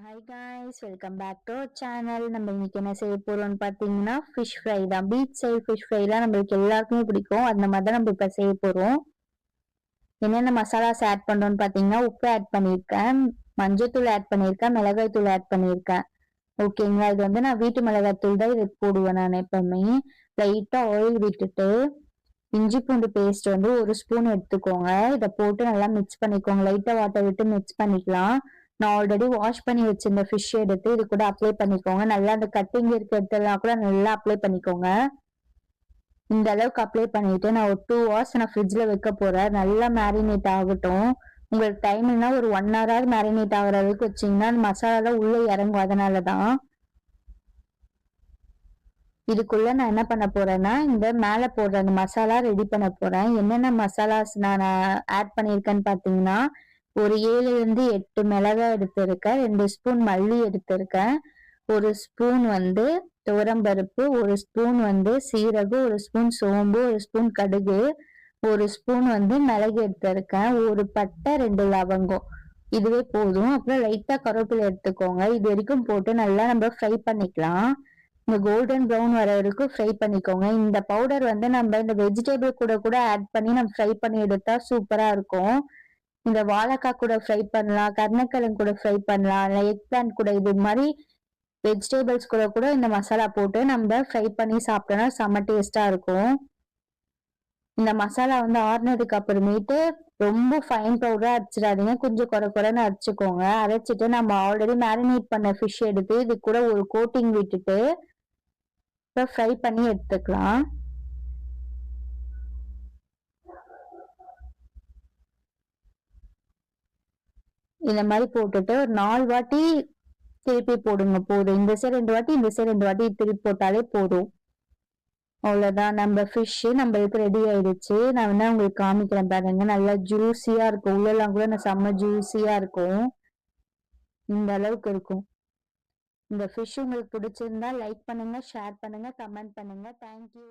Hi guys, welcome back to our channel. நம்ம இன்னைக்கு என்ன செய்ய போறோம்னு பார்த்தீங்கன்னா ஃபிஷ் ஃப்ரை தான். பீச் சைடு ஃபிஷ் ஃப்ரைலாம் நம்மளுக்கு எல்லாருக்குமே பிடிக்கும். அந்த மாதிரி தான் நம்ம இப்போ செய்ய போகிறோம். என்னென்ன மசாலாஸ் ஆட் பண்ணுறோன்னு பார்த்தீங்கன்னா உப்பு ஆட் பண்ணியிருக்கேன், மஞ்சள்தூள் ஆட் பண்ணியிருக்கேன், மிளகாய் தூள் ஆட் பண்ணியிருக்கேன். ஓகேங்களா, இது வந்து நான் வீட்டு மிளகாய் தூள் தான் இது போடுவேன். நான் எப்பவுமே லைட்டாக ஆயில் விட்டுட்டு இஞ்சி பூண்டு பேஸ்ட் வந்து ஒரு ஸ்பூன் எடுத்துக்கோங்க. இதை போட்டு நல்லா மிக்ஸ் பண்ணிக்கோங்க. லைட்டாக வாட்டர் விட்டு மிக்ஸ் பண்ணிக்கலாம். நான் ஆல்ரெடி வாஷ் பண்ணி வச்சிருந்த ஃபிஷ் எடுத்து இது கூட அப்ளை பண்ணிக்கோங்க. நல்லா அந்த கட்டிங் இருக்கிறதெல்லாம் கூட நல்லா அப்ளை பண்ணிக்கோங்க. இந்த அளவுக்கு அப்ளை பண்ணிட்டு நான் ஒரு 2 hours நான் ஃப்ரிட்ஜில் வைக்க போறேன். நல்லா மேரினேட் ஆகட்டும். உங்களுக்கு டைம்னா ஒரு 1 hour மேரினேட் ஆகிற அளவுக்கு வச்சிங்கன்னா அந்த மசாலாலாம் உள்ளே இறங்கும். அதனால தான் இதுக்குள்ள நான் என்ன பண்ண போறேன்னா இந்த மேலே போடுற அந்த மசாலா ரெடி பண்ண போறேன். என்னென்ன மசாலாஸ் நான் ஆட் பண்ணியிருக்கேன்னு பார்த்தீங்கன்னா ஒரு 7 இருந்து 8 மிளகாய் எடுத்திருக்கேன், 2 ஸ்பூன் மல்லி எடுத்திருக்கேன், 1 ஸ்பூன் வந்து துவரம்பருப்பு, 1 ஸ்பூன் வந்து சீரகம், 1 ஸ்பூன் சோம்பு, 1 ஸ்பூன் கடுகு, 1 ஸ்பூன் வந்து மிளகு எடுத்திருக்கேன், 1 பட்டை, 2 லவங்கம். இதுவே போதும். அப்புறம் லைட்டா கருவேப்பிலை எடுத்துக்கோங்க. இது வரைக்கும் போட்டு நல்லா நம்ம ஃப்ரை பண்ணிக்கலாம். இந்த கோல்டன் ப்ரௌன் வர வரைக்கும் ஃப்ரை பண்ணிக்கோங்க. இந்த பவுடர் வந்து நம்ம இந்த வெஜிடபிள் கூட கூட ஆட் பண்ணி நம்ம ஃப்ரை பண்ணி எடுத்தா சூப்பரா இருக்கும். இந்த வாழைக்காய் கூட ஃப்ரை பண்ணலாம், கருணக்கிழங்கு கூட ஃப்ரை பண்ணலாம், இல்லை எக் பிளான்ட் கூட, இது மாதிரி வெஜிடபிள்ஸ் கூட கூட இந்த மசாலா போட்டு நம்ம ஃப்ரை பண்ணி சாப்பிட்டோம்னா செம்ம டேஸ்டா இருக்கும். இந்த மசாலா வந்து ஆறுனதுக்கு அப்புறமேட்டு ரொம்ப ஃபைன் பவுடரா அரைச்சிடாதீங்க, கொஞ்சம் குறை குறைன்னு அரைச்சிக்கோங்க. அரைச்சிட்டு நம்ம ஆல்ரெடி மேரினேட் பண்ண ஃபிஷ் எடுத்து இது கூட ஒரு கோட்டிங் விட்டுட்டு ஃப்ரை பண்ணி எடுத்துக்கலாம். இந்த மாதிரி போட்டுட்டு ஒரு 4 வாட்டி திருப்பி போடுங்க. போதும். இந்த சைடு 2 வாட்டி, இந்த சைடு 2 வாட்டி திருப்பி போட்டாலே போதும். அவ்வளவுதான், நம்ம ஃபிஷ் நம்மளுக்கு ரெடி ஆயிடுச்சு. நான் வேணா உங்களுக்கு காமிக்கிறேன் பாருங்க. நல்லா ஜூஸியா இருக்கும். உள்ளெல்லாம் கூட செம்ம ஜூஸியா இருக்கும். இந்த அளவுக்கு இருக்கும். இந்த ஃபிஷ் உங்களுக்கு பிடிச்சிருந்தா லைக் பண்ணுங்க, ஷேர் பண்ணுங்க, கமெண்ட் பண்ணுங்க. தேங்க்யூ.